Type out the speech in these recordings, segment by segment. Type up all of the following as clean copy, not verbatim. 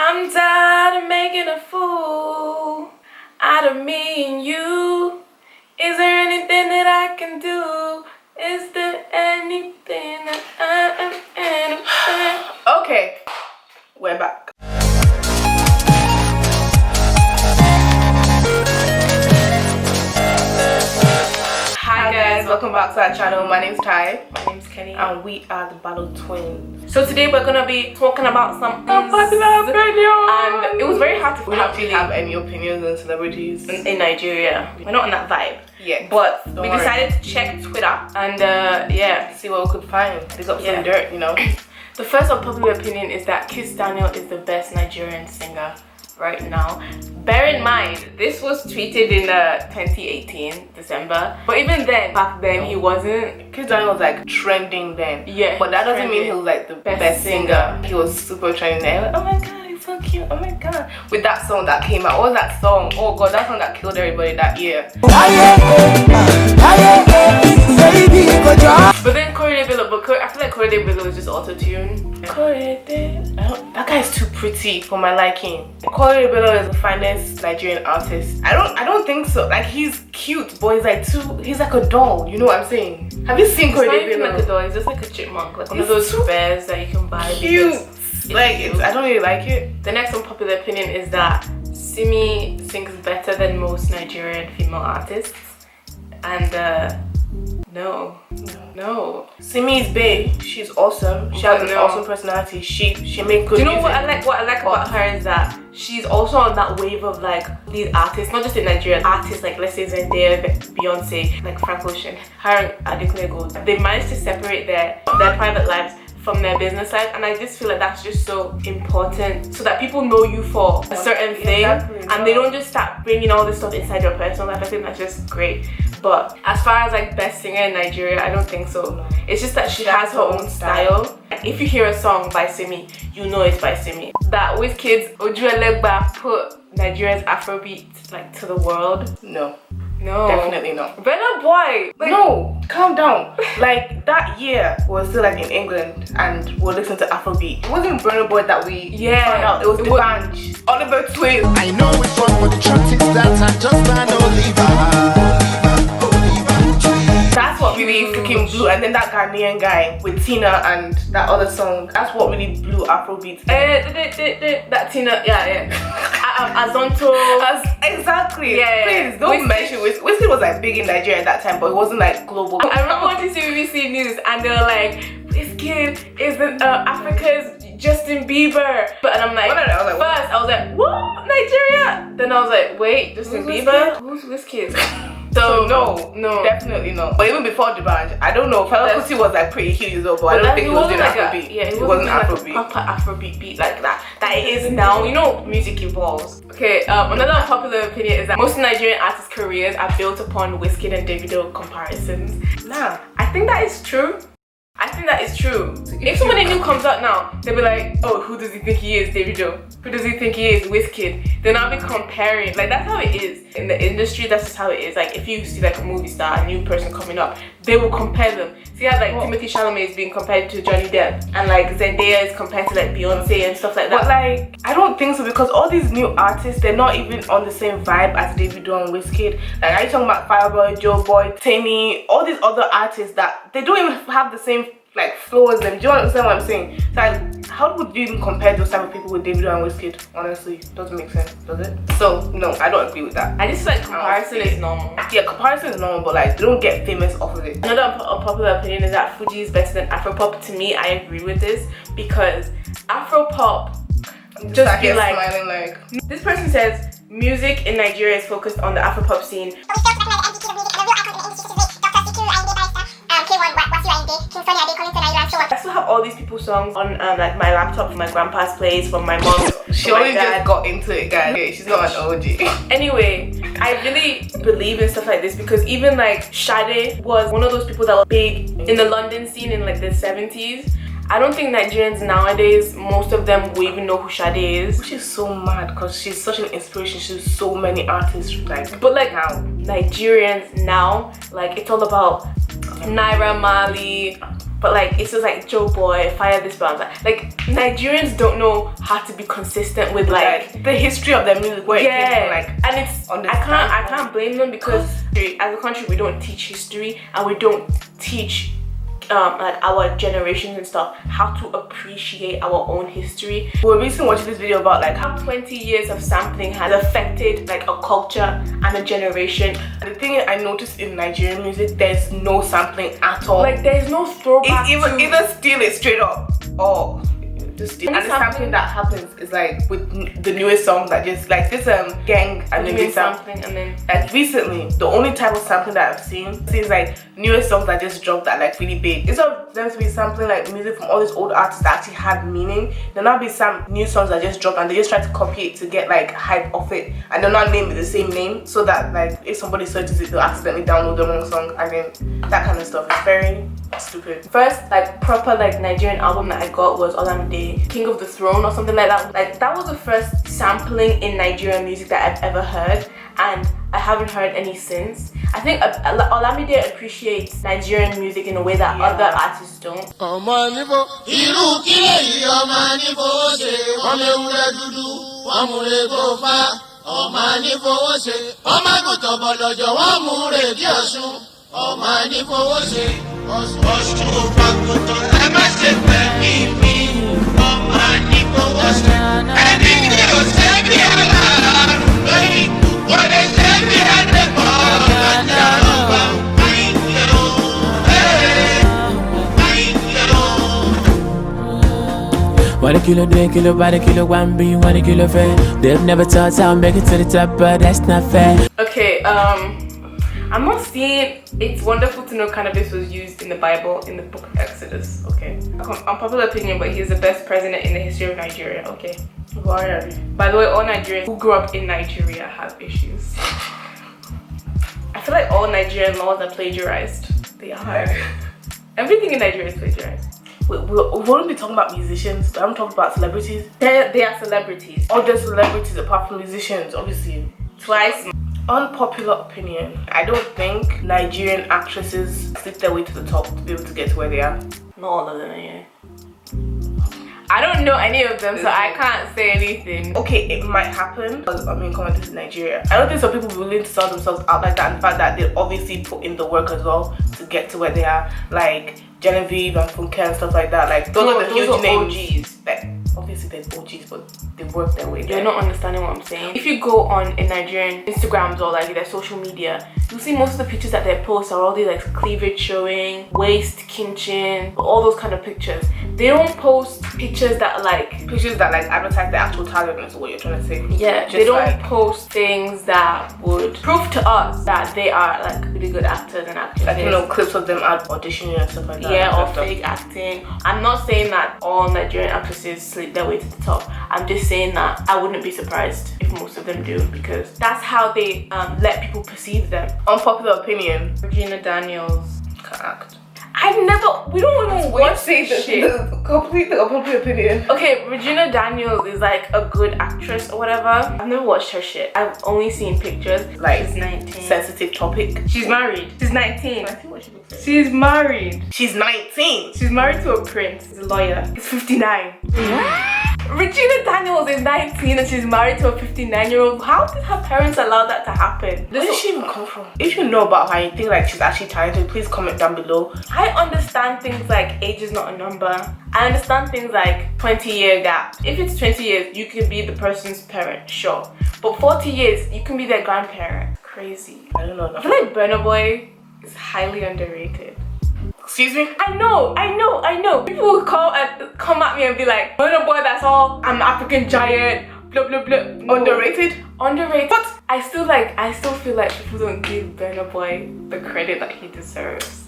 I'm tired of making a fool out of me and you. Is there anything that I can do? Is there anything that I am? Okay, we're back. Hi guys, welcome back to our channel. My name's Tai. My name's Kenny. And we are the BaloTwins. So today we're gonna be talking about some unpopular opinions. And it was very hard to actually have any opinions on celebrities in Nigeria. We're not on that vibe. Yeah. But we decided to check Twitter and yeah, see what we could find. Dig up some dirt, you know. The first unpopular opinion is that Kehinde Daniel is the best Nigerian singer right now. Bear in mind, this was tweeted in 2018 December, but even then, back then he wasn't. Kehinde Daniel was like trending then. Yeah, but that doesn't mean he was like the best singer. He was super trending then. Like, oh my god, he's so cute. Oh my god, with that song that came out. What was that song? Oh god, that song that killed everybody that year. But then Kehinde, I feel like Kehinde is just auto-tune. That guy is too pretty for my liking. Kehinde is the finest Nigerian artist. I don't think so. Like, he's cute, but he's like a doll. You know what I'm saying? Have you seen Kehinde? He's not even like a doll. He's just like a chipmunk, like one of those bears that you can buy. Cute. I don't really like it. The next unpopular opinion is that Simi sings better than most Nigerian female artists, and no. Simi's babe. She's awesome. She has an awesome personality. She makes good music. Do you know what I like? What I like about her is that she's also on that wave of like these artists, not just in Nigeria, artists like let's say Zendaya, Beyonce, like Frank Ocean, her and Adekunle. They managed to separate their private lives from their business life, and I just feel like that's just so important so that people know you for a certain thing, and they don't just start bringing all this stuff inside your personal life. I think that's just great. But as far as like best singer in Nigeria, I don't think so. It's just that she has her own style. If you hear a song by Simi, you know it's by Simi. That Wizkid's Oju Elegba put Nigeria's Afrobeat like to the world. No, definitely not. Burna Boy, like, no, calm down. Like that year we were still like in England and we're listening to Afrobeat. It wasn't Burna Boy that we found out. It was the band Oliver Twins. I know it's wrong, but the truth is that I just can't Oliver. That's what really freaking blew. And then that Ghanaian guy with Tina and that other song, that's what really blew Afrobeat. That Tina, Azonto. Exactly. Yeah. Please don't mention Wizkid was like big in Nigeria at that time, but it wasn't like global. I remember watching BBC News and they were like, Wizkid is Africa's Justin Bieber. And I'm like, I was like, what? Nigeria? Then I was like, wait, Justin Bieber? Who's Wizkid? So no, definitely not. But even before the band, I don't know. Fela Kuti was like pretty huge as well, but I don't think it was doing Afrobeat. Yeah, it wasn't Afrobeat. Like a proper Afrobeat beat like that it is now. You know, music evolves. Okay, another unpopular opinion is that most Nigerian artists' careers are built upon Wizkid and Davido comparisons. Nah, I think that is true. If somebody new comes out now, they'll be like, oh, who does he think he is, Davido? Who does he think he is, Wizkid? Then I'll be comparing. Like, that's how it is in the industry. That's just how it is. Like, if you see like a movie star, a new person coming up, they will compare them. See how like Timothy Chalamet is being compared to Johnny Depp, and like Zendaya is compared to like Beyonce and stuff like that. But like, I don't think so, because all these new artists, they're not even on the same vibe as Davido and Wizkid. Like, are you talking about Fireboy, Joe Boy, Tammy, all these other artists that they don't even have the same like flow as them? Do you understand what I'm saying? So like, how would you even compare those type of people with Davido and Wizkid? Honestly, doesn't make sense, does it? So no, I don't agree with that. I just feel like comparison is normal. Yeah, comparison is normal, but like, they don't get famous off of it. Another unpopular opinion is that Fuji is better than Afropop. To me, I agree with this, because Afropop just be like, smiling like, this person says music in Nigeria is focused on the Afropop scene. I still have all these people's songs on like my laptop from my grandpa's place, from my mom. She only just got into it, guys. Okay, she's not an OG. Anyway, I really believe in stuff like this, because even like Sade was one of those people that was big in the London scene in like the 70s. I don't think Nigerians nowadays, most of them will even know who Sade is. Which is so mad, because she's such an inspiration to so many artists. Like, but like Nigerians now, like, it's all about Naira Marley, but like it's just like Joe Boy, fire this band. Like Nigerians don't know how to be consistent with like the history of their music, where it came from, like, and it's I can't blame them because as a country we don't teach history and we don't teach like our generations and stuff how to appreciate our own history. We were recently watching this video about like how 20 years of sampling has affected like a culture and a generation. And the thing I noticed in Nigerian music, there's no sampling at all. Like there's no throwback. It's either steal it straight up or just steal. And the sampling that happens is like with the newest songs that just like this gang and then sampling and then like recently the only type of sampling that I've seen is like newest songs that just dropped that like really big. Instead of them to be sampling like music from all these old artists that actually had meaning, they'll not be some new songs that just dropped and they just try to copy it to get like hype off it, and they'll not name it the same name so that like if somebody searches it they'll accidentally download the wrong song, and then that kind of stuff is very stupid. First like proper like Nigerian album that I got was Olamide, King of the Throne or something like that. Like that was the first sampling in Nigerian music that I've ever heard, and I haven't heard any since. I think Olamide appreciates Nigerian music in a way that other artists don't. One kilo, 2 kilo, by the kilo, 1 B, 1 kilo fair. They've never thought I'll make it to the top, but that's not fair. Okay, I'm not saying it's wonderful to know cannabis was used in the Bible in the book of Exodus, okay? Unpopular opinion, but he's the best president in the history of Nigeria, okay? Why? By the way, all Nigerians who grew up in Nigeria have issues. I feel like all Nigerian laws are plagiarized. They are. Everything in Nigeria is plagiarized. We won't be talking about musicians, but I'm talking about celebrities. They are celebrities. Other celebrities apart from musicians, obviously. Twice. Unpopular opinion. I don't think Nigerian actresses sleep their way to the top to be able to get to where they are. Not all of them, yeah. I don't know any of them, so I can't say anything. Okay, it might happen. I mean, come on, this is Nigeria. I don't think some people are willing to sell themselves out like that, and the fact that they obviously put in the work as well to get to where they are. Like Genevieve and Funke and stuff like that. Like those are the huge names. OGs. Like obviously there's OGs, but they work their way there. You're not understanding what I'm saying. If you go on in Nigerian Instagrams or like their social media, you'll see most of the pictures that they post are all these like cleavage showing, waist kinchin, all those kind of pictures. They don't post pictures that like advertise the actual talent. Is what you're trying to say. Yeah, just they don't like post things that would prove to us that they are like really good actors and actresses. Like, you know, clips of them out auditioning and stuff like that. Yeah, or fake acting. I'm not saying that all Nigerian actresses sleep their way to the top. I'm just saying that I wouldn't be surprised if most of them do, because that's how they let people perceive them. Unpopular opinion. Regina Daniels can't act. we don't even watch this shit. The complete unpopular opinion. Okay, Regina Daniels is like a good actress or whatever. I've never watched her shit. I've only seen pictures. Like, she's 19. Sensitive topic. She's married. She's 19. I see what she looks like. She's married. She's 19. She's married to a prince. He's a lawyer. He's 59. Regina Daniels is 19 and she's married to a 59-year-old. How did her parents allow that to happen? Where did she even come from? If you know about her and you think like she's actually talented, please comment down below. I understand things like age is not a number. I understand things like 20-year gap. If it's 20 years, you can be the person's parent, sure. But 40 years, you can be their grandparent. Crazy. I don't know. I feel like Burna Boy is highly underrated. Excuse me? I know. People will come at me and be like, Burna Boy, that's all. I'm an African giant. Blah blah blah. No. Underrated? Underrated. But I still feel like people don't give Burna Boy the credit that he deserves.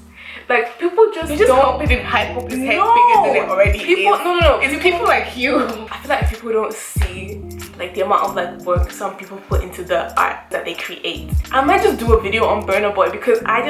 Like people just don't hype up his head bigger than it already is. No. It's people like you. I feel like people don't see like the amount of like work some people put into the art that they create. I might just do a video on Burna Boy because I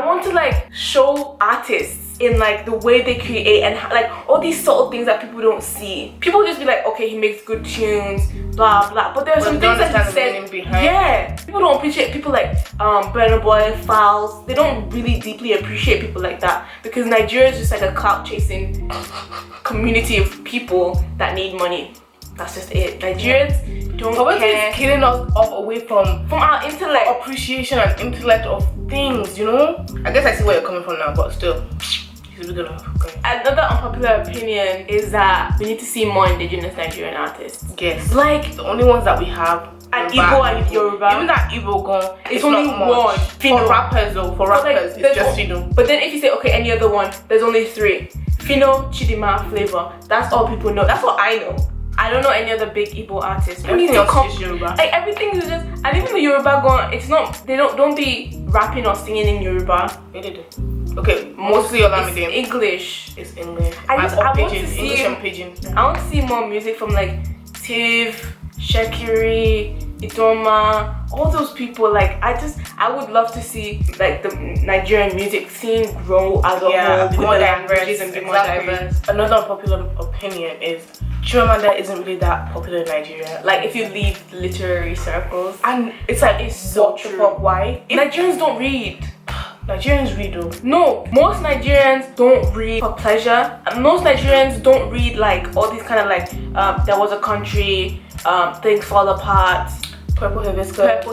want to like show artists in like the way they create and like all these subtle things that people don't see. People just be like, okay, he makes good tunes, blah blah. But there are some things that he said. Yeah, people don't appreciate people like Burna Boy, Files. They don't really deeply appreciate people like that because Nigeria is just like a clout chasing community of people that need money. That's just it. Nigerians don't care. It's killing us off away from our intellect, appreciation and intellect of things, you know. I guess I see where you're coming from now, but still, he's good enough. Okay. Another unpopular opinion is that we need to see more indigenous Nigerian artists. Yes. Like the only ones that we have. And Igbo and Yoruba. Even that Igbo gone, it's only one. For rappers though, for rappers, it's just Fino. But then if you say, okay, any other one, there's only 3. Fino, Chidima, Flavor. That's all people know. That's what I know. I don't know any other big Igbo artists. Everything else is Yoruba. Like everything is just, and even the Yoruba gone, it's not, they don't be rapping or singing in Yoruba. They did it. Okay, mostly Olamide. English. It's English. I want to see English and Pidgin. I want to see more music from like Tiv, Shekiri, Idoma, all those people. Like I would love to see like the Nigerian music scene grow as a whole, more diverse and be more diverse. Another unpopular opinion is Chimamanda isn't really that popular in Nigeria. Like if you leave the literary circles, and it's like it's so true. Why? Nigerians don't read. Nigerians read though. No, most Nigerians don't read for pleasure. And most Nigerians don't read like all these kind of like there was a country, things fall apart, Purple Hibiscus.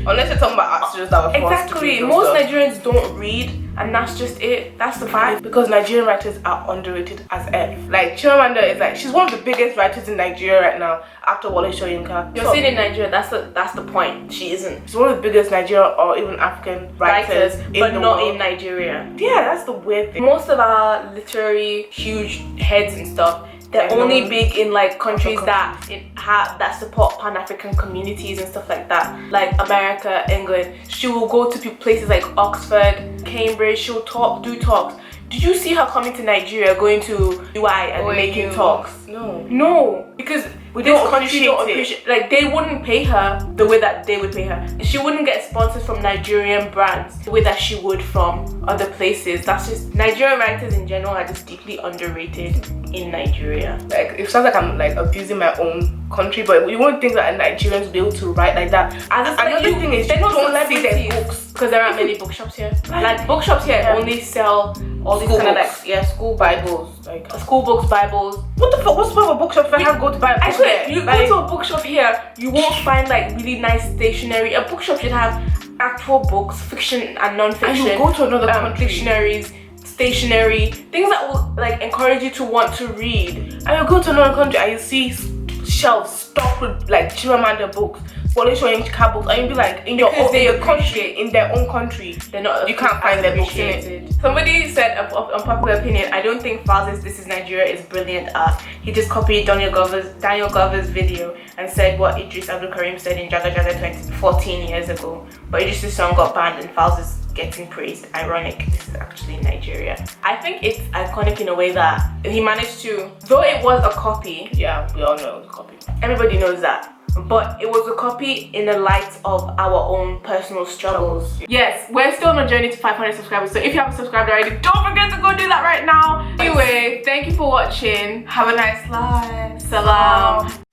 Unless you're talking about actors that were forced to exactly. read Most stuff. Nigerians don't read, and that's just it. That's the fact. Because Nigerian writers are underrated as F. Like Chimamanda is like, she's one of the biggest writers in Nigeria right now after Wole Soyinka. You're saying in Nigeria, that's the point. She isn't. She's one of the biggest Nigerian or even African writers but in the not world. in Nigeria. Yeah, that's the weird thing. Most of our literary huge heads and stuff, they're only big in like countries that that support Pan-African communities and stuff like that, like America, England. She will go to places like Oxford, Cambridge. She'll do talks. Did you see her coming to Nigeria, going to UI and making talks? No, because we don't appreciate it. Like they wouldn't pay her the way that they would pay her. She wouldn't get sponsors from Nigerian brands the way that she would from other places. That's just, Nigerian writers in general are just deeply underrated in Nigeria. Like it sounds like I'm like abusing my own country, but you won't think that Nigerians will be able to write like that. And another thing is, they don't let see their books because there aren't many bookshops here. Like bookshops here only sell all these kind of like school Bibles, like school books, Bibles. What the fuck? What's the point of a bookshop if I have to go to buy a book? Actually, you go to a bookshop here, you won't find like really nice stationery. A bookshop should have actual books, fiction and non-fiction. And you go to another country. Dictionaries, stationery, things that will like encourage you to want to read. And you go to another country and you see shelves stocked with like Chimamanda books, Wole Soyinka books, and you be like, in their own country, they're not. You can't find their books in it. Somebody said, unpopular opinion, I don't think Falz's This Is Nigeria is brilliant art. He just copied Daniel Glover's video and said what Idris Abdul Karim said in Jaga Jaga 14 years ago. But Idris' song got banned and Falz is getting praised. Ironic, this is actually Nigeria. I think it's iconic in a way that he managed to, though it was a copy. Yeah, we all know it was a copy. Everybody knows that. But it was a copy in the light of our own personal struggles. Yes, we're still on a journey to 500 subscribers, so if you haven't subscribed already, don't forget to go do that right now. Anyway, thank you for watching. Have a nice life. Salam.